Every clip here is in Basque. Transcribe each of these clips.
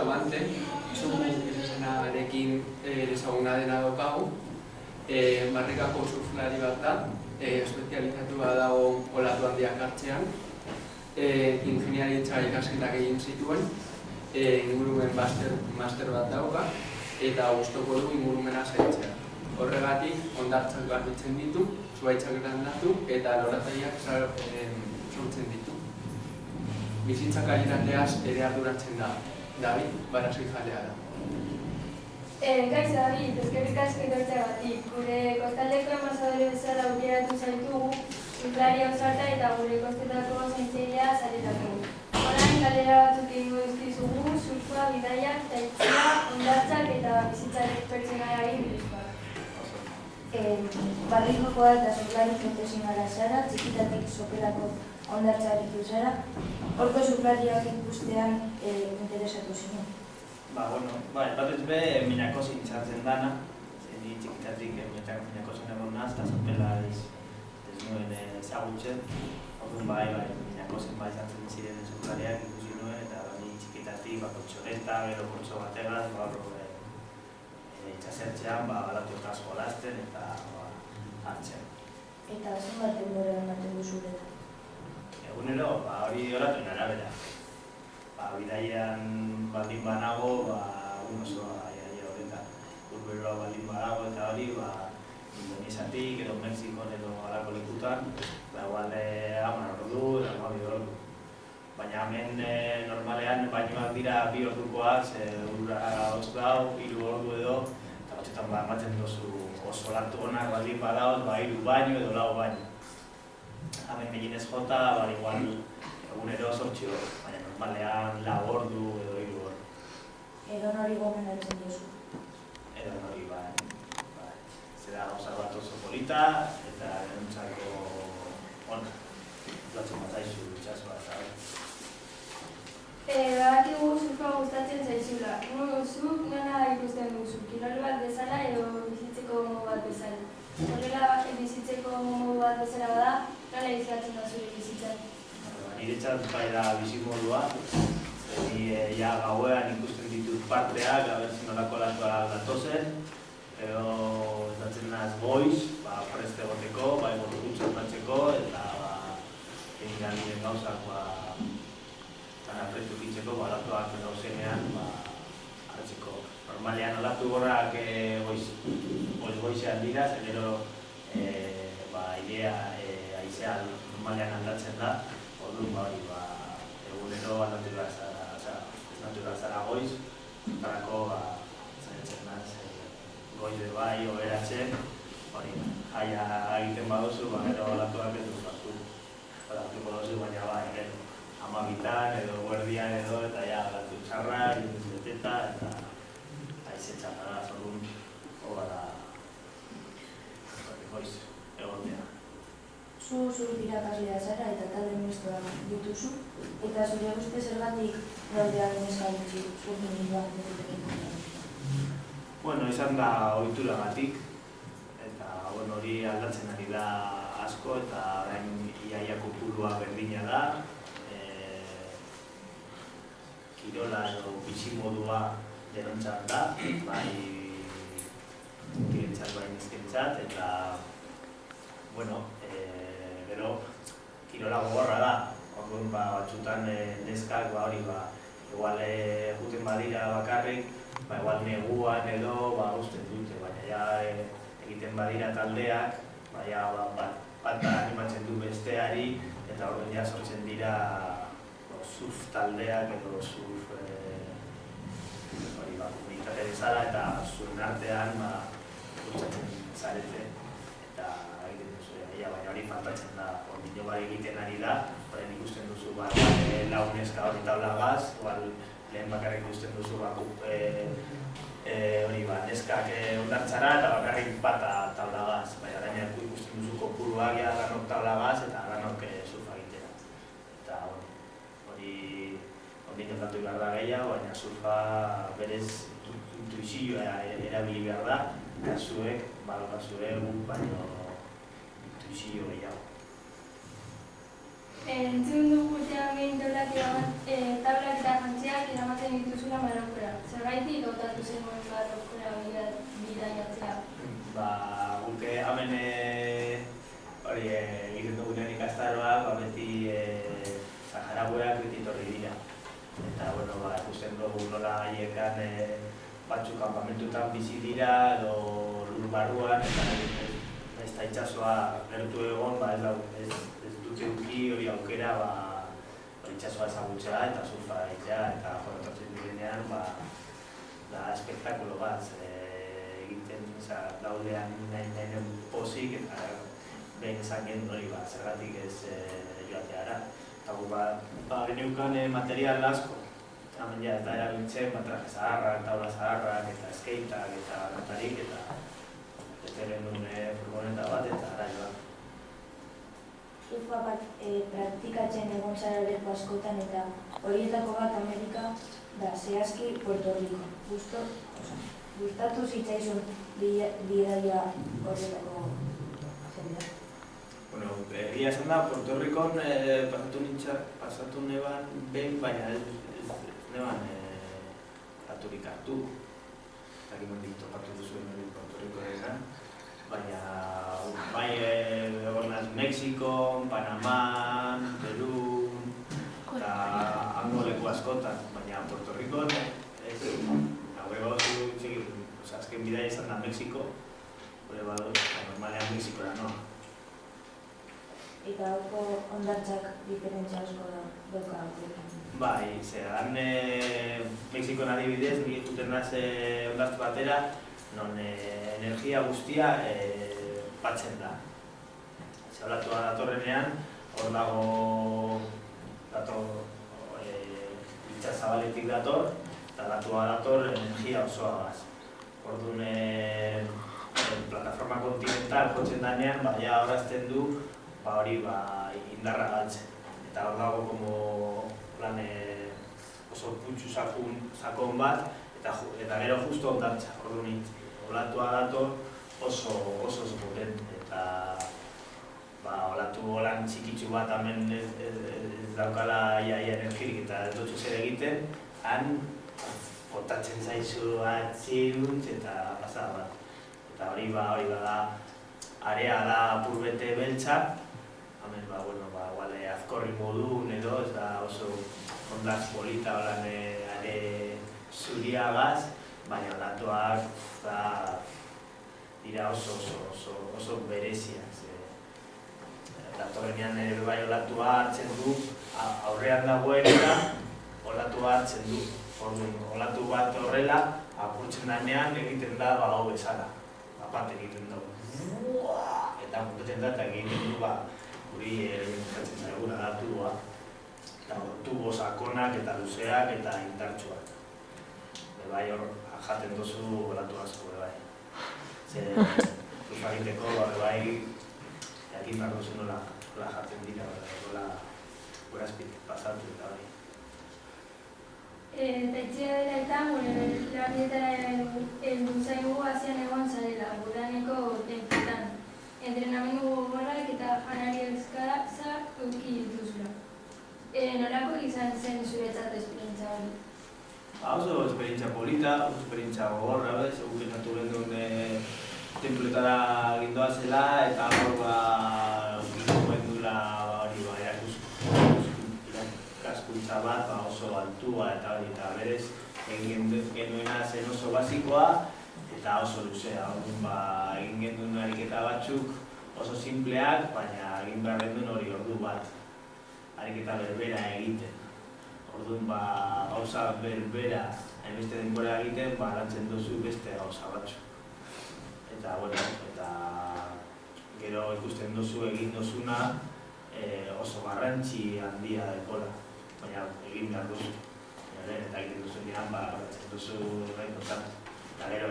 guante, izugu izenarekin ezaguna dena daukagu. Marrikako surflari bat da, espezializatua dago olatu handiak hartzean. Ingeniaritza ikasketak egin zituen, ingurumen master bat dauka, eta gustuko du ingurumena zaintzea. Horregatik, hondartzak garbitzen ditu, zuhaitzak landatu eta loratzaileak sortzen ditu. Bizitza kalitateaz ere arduratzen da. David, barazkijalea da. Kaixo, David, eskerrik asko etortzeagatik. Gure kostaldeko ambasadore bezala aukeratu zaitugu, surflari ausarta eta gure kostetako zaintzailea zaretako. Orain galdera batzuk egingo dizkizugu, surfa, bidaiak, jaitzea, hondartzak eta bizitza pertsonalari buruzkoak. Barrikokoa eta surflari profesionala zara, txikitatik sopelako hondartza aritu zara. Horko surflariak ikustean interesatu zinen. Batez be, minakosin izan dana, zeni txikitatik minakosin egon naz, eta sopela ez nuen ezagutzen. Orduan minakosin izan ziren surflariak ikusi nuen, eta txikitatik kontxoleta, gero kontxo bategaz, itxasertzean balatu eta jolasten eta hartzen. Eta zenbat denbora ematen duzu bera? Egunero, hori horatuen arabera. Bidaian baldin banago, egun osoa horretan. Urberoa baldin banago eta hori, Indonizatik edo Mexikon edo halako lekutan, igual 10 ordu edo 12 ordu. Baina hemen normalean bainoak dira 2 ordukoak, urra 8 dau, 3 ordu edo, eta batxetan ematen duzu oso lantu honak baldin badaut, 3 baino edo 4 baino. Hemen gehienez jota, igual egunero 8 ordu, baina normalean 4 ordu edo 3 ordu. Edo nori gomendatzen duzu? Edo nori, zera gauza bat oso polita, eta erantzako ona. Platzen bat zaizu, itxasua, zabe. Badakigu surfa gustatzen zaizula. Zuk nola ikusten duzu, kirol bat bezala edo bizitzeko modu bat bezala. Horrela bizitzeko modu bat bezala bada, nola izatzen da zure bizitzan? Niretzat bai da bizimodua, gauean ikusten ditut parteak, abertzen nolako latuak datozen, edo estatzen naz goiz, preste egoteko, gorputza ematzeko, eta egin galdien gauzak prestu kitzeko, latuak gauzenean hartzeko. Normalean olatu gorrak goizean dira, zenero aizea normalean aldatzen da, orduan egunero natural zara goiz, zutarako zaitzen naz, goiz bai, oberatzen, jaia egiten baduzu, gero olatuak ez dut hartu. Olatuko duzu, baina gero, 12 edo guardian edo, eta olatu txarra, beteta, eta aize txarra, zorun, goiz egotea. Zu irakaslea zara eta talde mistoa dituzu, eta zure uste zergatik galdearen eskaintzi zuen munduan ditutekin? Izan da ohituragatik, eta hori aldatzen ari da asko, eta orain iaia kopurua berdina da. Kirola edo bizimodua denontzat da, bai kirentzat bai nizkentzat, eta gero kirola gogorra da. Orduan batzutan neskak igual juten badira bakarrik, igual neguan edo usten dute, baina egiten badira taldeak, bat animatzen du besteari, eta orduan sortzen dira surf taldeak edo surf komunitate bezala, eta zuen artean guztatzen zarete, eta egiten duzu baina hori faltatzen da, ondino bai egiten ari da, horren ikusten duzu launeska hori taulagaz, lehen bakarrik ikusten duzu neskak ondartzara eta bakarrik bata taulagaz, baina orain ikusten duzu kopuruak ganok taulagaz eta ganok surfa egitera. Eta hori notatu behar da gehiago, baina surfa berez intuizioa erabili behar da, eta zuek, balokazue guk baino intuizio gehiago. Entzun dugu urtean tablak eta jantziak eramaten dituzula Marokora. Zergaitik hautatu zenuen Marokora bidaiatzea? Guk hemen egiten dugunean ikastaroak, beti Saharagueak beti etorri dira. Eta, ikusten dugu nola haiekan batzuk kanpamentutan bizi dira edo lur barruan, eta ez da itxasoa gertu egon, ez dute duki hori aukera itxasoa ezagutzea eta surfa egitea, eta etortzen direnean da espektakulo bat egiten daudean nahi pozik eta behin ezaken hori zergatik ez joateara. Eta gu geneukan material asko, hemen ez da erabiltzen traje zaharrak, taula zaharrak eta skeitak eta notarik eta ez genuen furgoneta bat eta ara joan. Surfa bat praktikatzen egon zara leku askotan eta horietako bat Amerika da zehazki Puerto Rico. Gustatu zitzaizun bidaia horretako jendea? Egia esan da, Puerto Ricon pasatu neban behin, baina ez neban aturik hartu. Eta gimendik topatu duzuen hori Puerto Rico egan. Baina bai egon naz Mexikon, Panaman, Perun, eta hango leku askotan. Baina Puerto Ricon ez azken bidea izan da Mexiko, normalean Mexikora noa. Eta hauko ondartzak diferentzia asko dauka hauketan. Bai, zeran Mexikon adibidez, ni juten naz ondartz batera, non energia guztia batzen da. Zaulatua datorrenean, hor dago itxasabaletik dator, eta datua dator energia osoagaz. Orduan, plataforma kontinental jotzen danean, ja horazten du hori indarra galtzen. Eta hor dago oso putxu sakon bat, eta gero justu ondartza. Orduan, olatua dator oso potente. Eta olatu holan txikitsu bat hemen ez daukala iaia energirik eta ez dutxu zer egiten, han botatzen zaizu atziruntz eta pasada bat. Eta hori da, area da apurbete beltza, hemen azkorri modun edo, ez da oso ondartz polita holan are zuriagaz, baina olatuak dira oso bereziak. Datorrenean bai olatua hartzen du, aurrean dagoenera olatua hartzen du. Olatu bat horrela, apurtzen danean egiten da hau bezala, bat egiten dugu. Eta apurtzen da eta egiten du guri egiten zaiguna da tubua. Tubo sakonak eta luzeak eta indartsuak. Bai hor jaten duzu olatu asko, bai. Surfa egiteko, bai, jakin behar duzu nola jaten dira, nola gurazpik pasatu eta bai. Etxea dela eta gure labietara heldu zaigu Asian egon zarela, gudaneko tenpetan. Entrenamendu gogorrak eta janari euskarazak eduki dituzula. Nolako izan zen zuretzat esperientzia hori? Oso esperientzia polita, oso esperientzia gogorra, segun pentsatu gendun tenpletara gindoa zela eta hor gendula ikaskuntza bat oso altua eta hori eta berez egin genuena zen oso basikoa eta oso luzea. Egin gendun ariketa batzuk oso simpleak, baina egin behar gendun hori ordu bat ariketa berbera egiten. Orduan gauza berbera hainbeste denbora egiten, lantzen duzu beste gauza batzuk. Eta gero ikusten duzu egin duzuna oso garrantzi handia dekola, baina egin behar duzu. Eta egiten duzunean, garrantzen duzu gainotan. Eta gero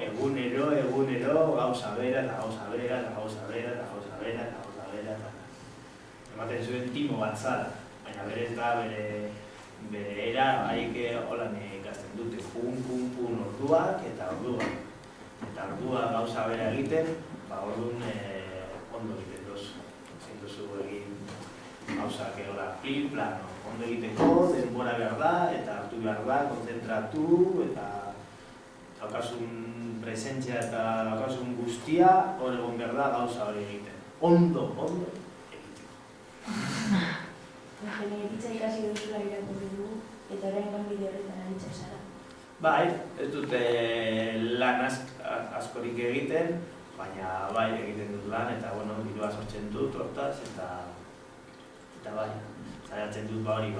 egunero gauza bera eta gauza bera eta gauza bera eta gauza bera eta gauza bera. Ematen zuen timo bat zara, baina berez da bere era haik holan ikasten dute pun orduak eta orduak. Eta ordua gauza bera egiten, orduan ondo egiten duzu. Ezin duzu egin gauzak hola, pli, plano, ondo egiteko, denbora behar da, eta hartu behar da, konzentratu, eta daukasun presentzia eta daukasun guztia, hor egon behar da gauza hori egiten. Ondo egiteko. Ingenieritza ikasi duzula irakurri dugu, eta orain bide horretan aritzen zara. Bai, ez dute lan askorik egiten, baina bai egiten dut lan, eta bueno, dirua sortzen dut hortaz, eta bai, saiatzen dut hori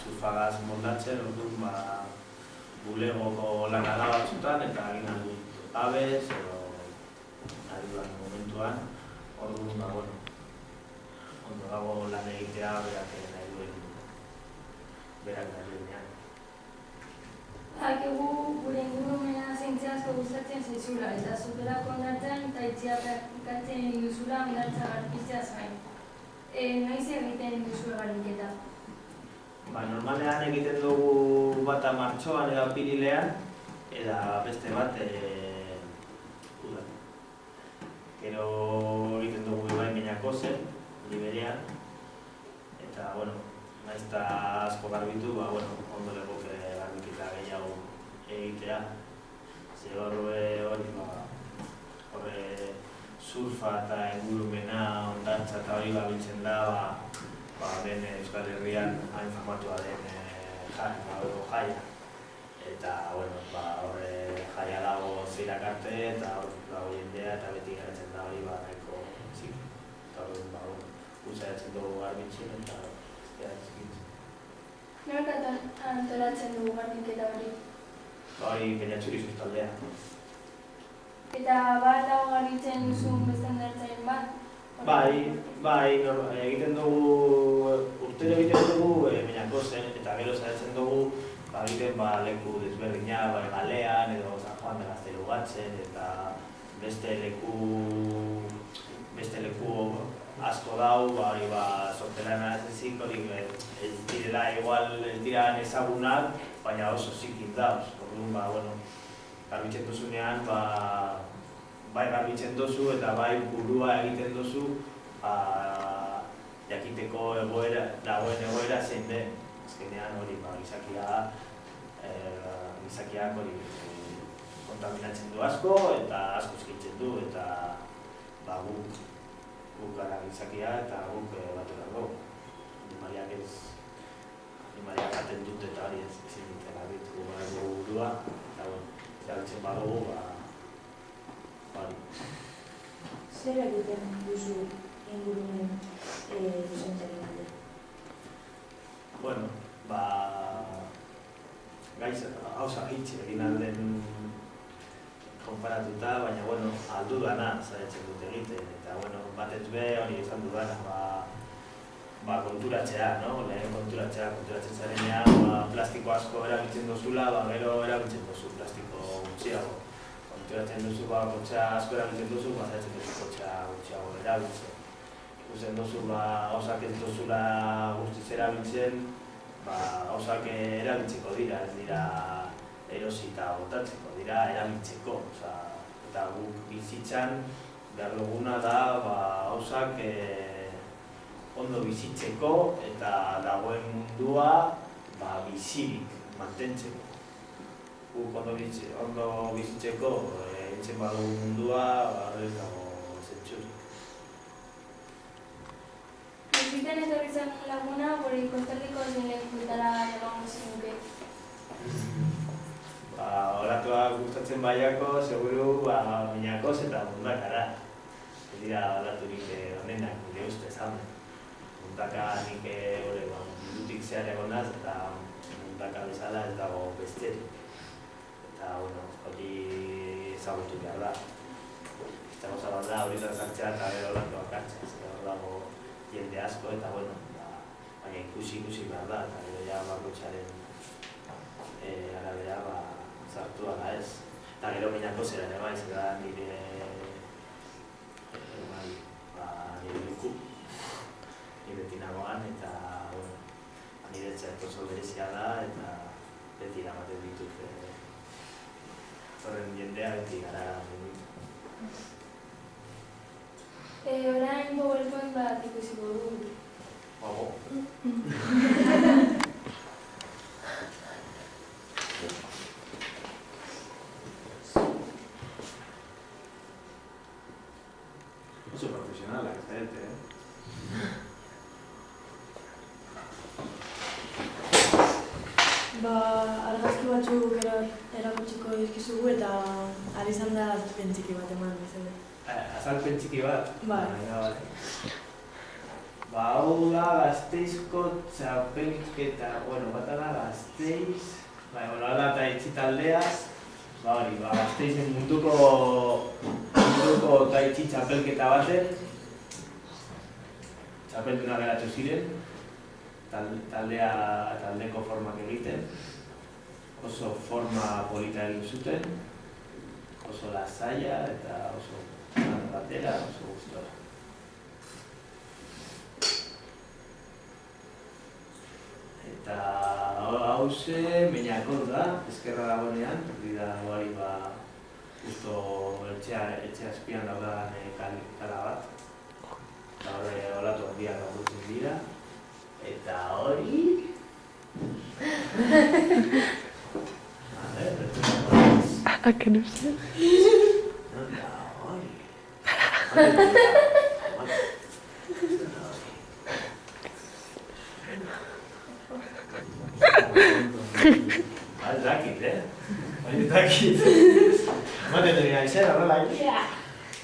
surfagaz moldatzen, orduan bulegoko lana da batzutan, eta egin dut abez, edo nahi duan momentuan, orduan bueno, ondo dago lan egitea berak nahi duenean. Hakigu gure ingurumena zaintzea asko gustatzen zaizula, eta zutelako ondartzan eta itxia praktikatzen duzula ondartza garbitzea zain. Noiz egiten duzu garbiketa? Normalean egiten dugu bata martxoan edo apirilean, eta beste bat udan. Gero egiten dugu bai Meñakozen, Liberian, eta bueno, naiz eta asko garbitu, ondo legoke garbiketa gehiago egitea. Ze horre surfa eta ingurumena, ondartza eta hori biltzen da, den Euskal Herrian hain famatua den jaia. Eta horre jaia dago zeirak arte, eta hor dago jendea, eta beti garatzen da hori nahiko zik. Eta hori guzaiatzen dugu garbitzen, eta Nork antolatzen dugu garbiketa hori? Hori Peñatxuri taldea. Eta bat dago garbitzen duzun beste ondartzain bat? Bai, egiten dugu, urtero egiten dugu Meñakozen, eta gero saiatzen dugu egiten leku desberdina, Galean edo San Juan de Gaztelugatzen, eta beste leku asko dau, hori sortelana ez ezik, hori ez direla igual ez diran ezagunak, baina oso zikin dauz. Orduan, garbitzen duzunean, bai garbitzen duzu eta bai burua egiten duzu jakiteko dagoen egoera zein den. Azkenean hori gizakiak hori kontaminatzen du asko eta asko eskitzen du, eta guk gara gizakia eta guk batu dago. Animaliak jaten dut eta hori ezin duten garbitu burua, eta erabiltzen badugu, hori. Zer egiten duzu ingurumen zuzentzaren alde? Gauza hitz egin alden konparatuta, baina aldu dana zaitzen dut egiten, eta batez be hori izan dudana, konturatzea, lehen konturatzen zarenean, plastiko asko erabiltzen duzula, gero erabiltzen duzu plastiko gutxiago. Konturatzen duzu, kotxea asko erabiltzen duzu, zaitzen duzu kotxea gutxiago erabiltzen. Ikusten duzu, gauzak ez duzula guztiz erabiltzen, gauzak erabiltzeko dira, ez dira erosi eta botatzeko, dira erabiltzeko. Eta guk bizitzan behar duguna da gauzak ondo bizitzeko eta dagoen mundua bizirik mantentzeko. Guk ondo bizitzeko entzen badugu mundua, ez dago zentzurik. Biziten etorri zen laguna, gure kostaldeko zein lekutara emango zenuke. Olatuak gustatzen baiako, seguru Meñakoz eta Mundakara. Ez dira olaturik honenak, nire ustez hamen. Mundaka nik mundutik zehar egonaz eta Mundaka bezala ez dago besterik. Eta, hori ezagutu behar da. Eta gauza bat da, hori sartzea eta gero olatuak hartzea. Hor dago jende asko eta, baina ikusi behar da, eta gero ja bakoitzaren arabera sartu ala ez. Eta gero Meñakozera ere bai, zera nire leku, nire tinagoan, eta niretzat oso berezia da, eta beti eramaten ditut zorren jendea beti gara Orain PowerPoint bat ikusiko dugu. Guapo. Oso profesionalak, zarete, Argazki batzuk erakutsiko dizkizugu eta ari izan da azalpen txiki bat eman bezala. Azalpen txiki bat? Bai. Hau da Gasteizko txapelketa, bata da Gasteiz, ala eta itxitaldea, Gasteizen munduko taitxi txapelketa baten, txapelduna geratu ziren, taldeko formak egiten, oso forma polita egin zuten, oso lasaia eta oso batera, oso gustora. Eta hause Meñakor da, ezkerra dagoenean, da hori justo etxe azpian daudan kala bat. Eta hori olatu handiak agurtzen dira. Eta hori... Que no sé. Nonda hori... Ez dakit, ez dakit. Ematen dira izan, horrela,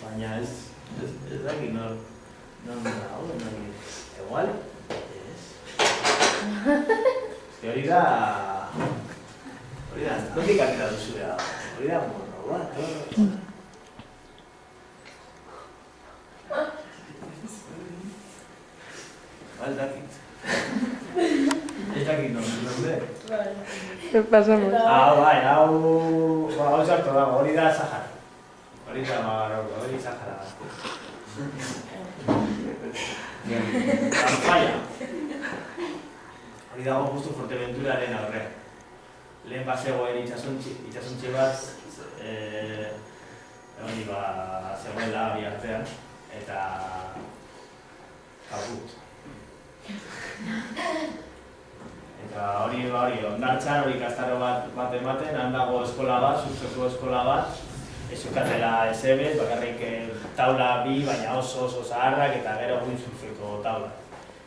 baina ez dakit nonda hori, igual, ez. Hori da, nondik atera duzu da, hori da mono bat, ez dakit. Ez dakit nonde. ¿Qué pasamos? Hau sartu dago, hori da Sahara. Hori da Maroko, hori Sahara. Zanfaia. Hori dago justu Fuerteventuraren aurrean. Lehen bazegoen itxasontxe bat, hori zegoela hori artean, eta kabut. Eta hori ondartzan, hori ikastaro bat ematen, han dago eskola bat, surfeko eskola bat, ez zukatela esebe, bakarrik taula bi, baina oso zaharrak eta gero guin surfeko taula.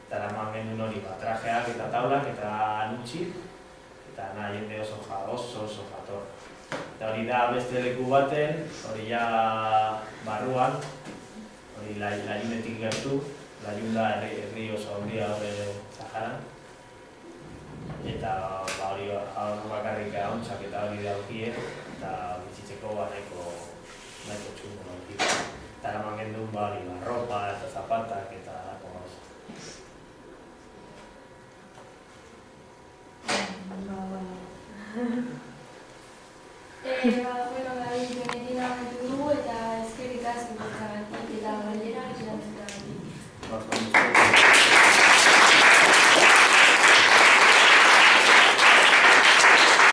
Eta eraman genuen hori trajeak eta taulak eta anutxik, eta jende oso jator. Eta hori da beste leku baten, hori ja barruan, hori laiunetik gertu, laiun da herri oso handia hori Saharan. Eta hori bakarrik ahontzak eta hori daukie, eta bizitzeko nahiko txungo daukie. Eta eraman genuen ropa eta zapatak eta lako gauza.